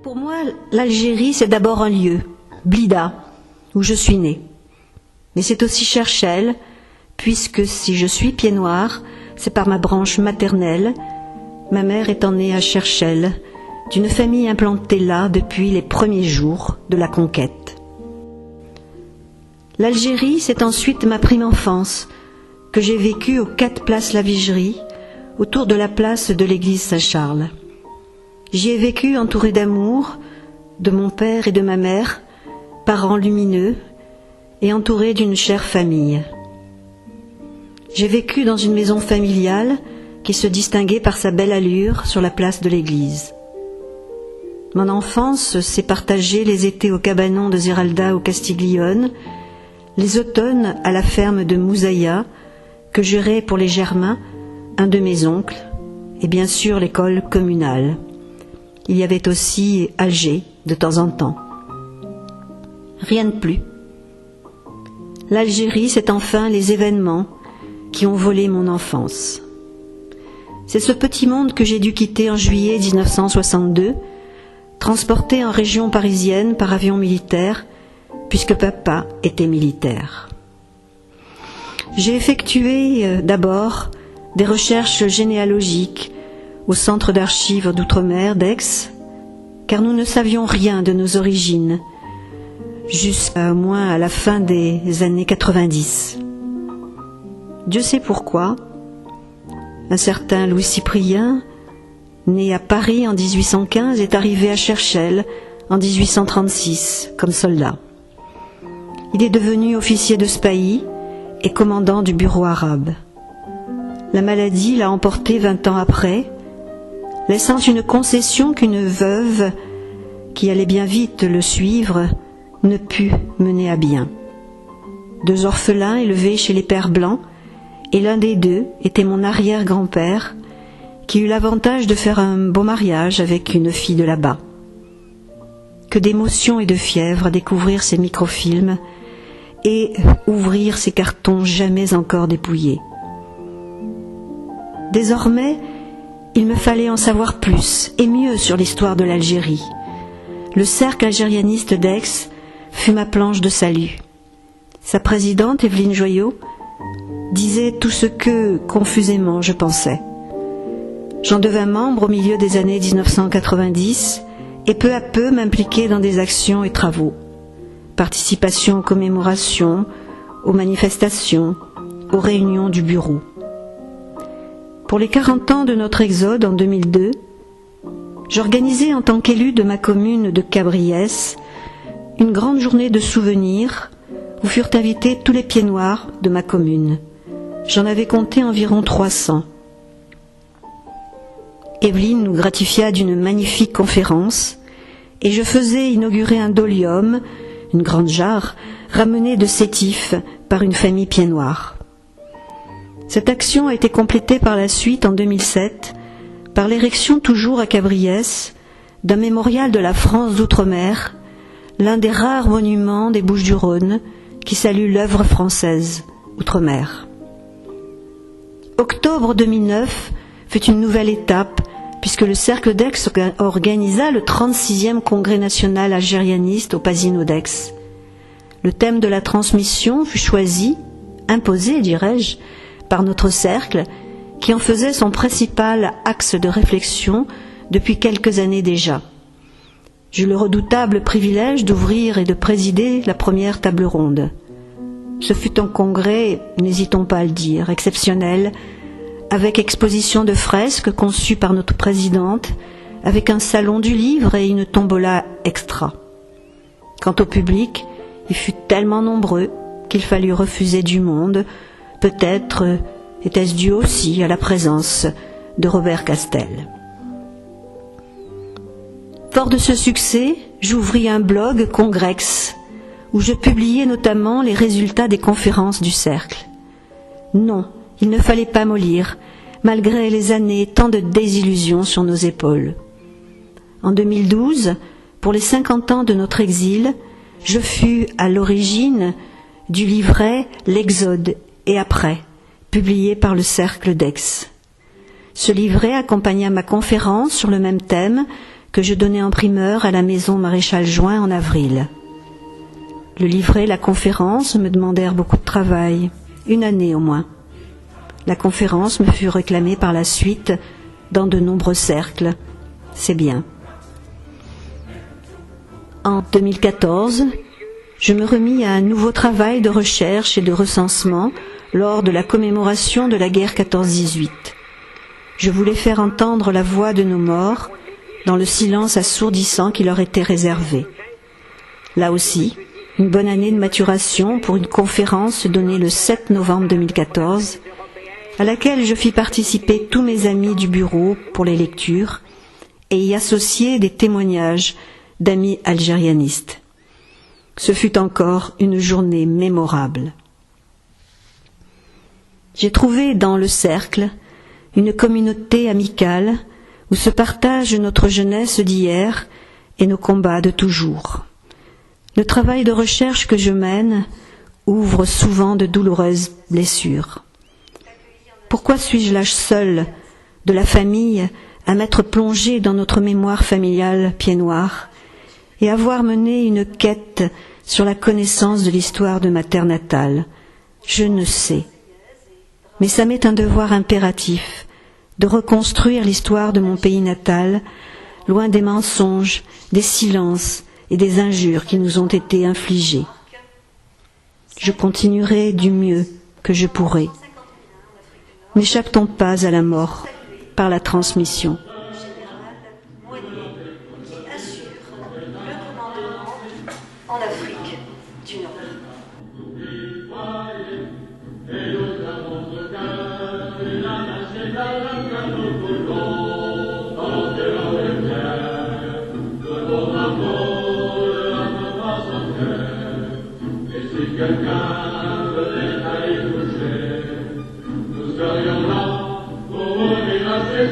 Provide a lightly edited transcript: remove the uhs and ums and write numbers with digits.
Pour moi, l'Algérie, c'est d'abord un lieu, Blida, où je suis née. Mais c'est aussi Cherchell, puisque si je suis pied noir, c'est par ma branche maternelle, ma mère étant née à Cherchell, d'une famille implantée là depuis les premiers jours de la conquête. L'Algérie, c'est ensuite ma prime enfance, que j'ai vécue aux 4 places La Vigerie, autour de la place de l'église Saint-Charles. J'y ai vécu entourée d'amour, de mon père et de ma mère, parents lumineux, et entourée d'une chère famille. J'ai vécu dans une maison familiale qui se distinguait par sa belle allure sur la place de l'église. Mon enfance s'est partagée les étés au cabanon de Zeralda au Castiglione, les automnes à la ferme de Moussaïa, que gérait pour les Germains un de mes oncles, et bien sûr l'école communale. Il y avait aussi Alger de temps en temps. Rien de plus. L'Algérie, c'est enfin les événements qui ont volé mon enfance. C'est ce petit monde que j'ai dû quitter en juillet 1962, transporté en région parisienne par avion militaire, puisque papa était militaire. J'ai effectué d'abord des recherches généalogiques au Centre d'archives d'outre-mer d'Aix, car nous ne savions rien de nos origines, jusqu'à au moins à la fin des années 90. Dieu sait pourquoi, un certain Louis Cyprien, né à Paris en 1815, est arrivé à Cherchell en 1836 comme soldat. Il est devenu officier de Spahis et commandant du bureau arabe. La maladie l'a emporté 20 ans après, laissant une concession qu'une veuve, qui allait bien vite le suivre, ne put mener à bien. 2 orphelins élevés chez les pères blancs, et l'un des 2 était mon arrière-grand-père, qui eut l'avantage de faire un beau mariage avec une fille de là-bas. Que d'émotions et de fièvre à découvrir ces microfilms et ouvrir ces cartons jamais encore dépouillés. Désormais, il me fallait en savoir plus et mieux sur l'histoire de l'Algérie. Le cercle algérianiste d'Aix fut ma planche de salut. Sa présidente, Evelyne Joyot, disait tout ce que, confusément, je pensais. J'en devins membre au milieu des années 1990 et peu à peu m'impliquai dans des actions et travaux. Participation aux commémorations, aux manifestations, aux réunions du bureau. Pour les 40 ans de notre exode en 2002, j'organisai en tant qu'élu de ma commune de Cabriès une grande journée de souvenirs où furent invités tous les pieds noirs de ma commune. J'en avais compté environ 300. Evelyne nous gratifia d'une magnifique conférence et je faisais inaugurer un dolium, une grande jarre, ramenée de Sétif par une famille pieds noirs. Cette action a été complétée par la suite en 2007 par l'érection toujours à Cabriès d'un mémorial de la France d'outre-mer, l'un des rares monuments des Bouches-du-Rhône qui salue l'œuvre française outre-mer. Octobre 2009 fut une nouvelle étape puisque le Cercle d'Aix organisa le 36e congrès national algérianiste au Pasino d'Aix. Le thème de la transmission fut choisi, imposé, dirais-je, par notre cercle, qui en faisait son principal axe de réflexion depuis quelques années déjà. J'eus le redoutable privilège d'ouvrir et de présider la première table ronde. Ce fut un congrès, n'hésitons pas à le dire, exceptionnel, avec exposition de fresques conçues par notre présidente, avec un salon du livre et une tombola extra. Quant au public, il fut tellement nombreux qu'il fallut refuser du monde. Peut-être était-ce dû aussi à la présence de Robert Castel. Fort de ce succès, j'ouvris un blog Congrex, où je publiais notamment les résultats des conférences du cercle. Non, il ne fallait pas mollir, malgré les années, tant de désillusions sur nos épaules. En 2012, pour les 50 ans de notre exil, je fus à l'origine du livret L'Exode et après, publié par le Cercle d'Aix. Ce livret accompagna ma conférence sur le même thème que je donnais en primeur à la maison Maréchal Juin en avril. Le livret, la conférence me demandèrent beaucoup de travail, 1 année au moins. La conférence me fut réclamée par la suite dans de nombreux cercles. C'est bien. En 2014, je me remis à un nouveau travail de recherche et de recensement lors de la commémoration de la guerre 14-18. Je voulais faire entendre la voix de nos morts dans le silence assourdissant qui leur était réservé. Là aussi, une bonne année de maturation pour une conférence donnée le 7 novembre 2014, à laquelle je fis participer tous mes amis du bureau pour les lectures et y associer des témoignages d'amis algérianistes. Ce fut encore une journée mémorable. J'ai trouvé dans le cercle une communauté amicale où se partage notre jeunesse d'hier et nos combats de toujours. Le travail de recherche que je mène ouvre souvent de douloureuses blessures. Pourquoi suis-je l'âge seul de la famille à m'être plongé dans notre mémoire familiale pied noir et avoir mené une quête sur la connaissance de l'histoire de ma terre natale? Je ne sais. Mais ça m'est un devoir impératif de reconstruire l'histoire de mon pays natal, loin des mensonges, des silences et des injures qui nous ont été infligées. Je continuerai du mieux que je pourrai. N'échappe-t-on pas à la mort par la transmission? En Afrique du Nord. Quelqu'un venait à y toucher, nous serions là pour ouvrir à ses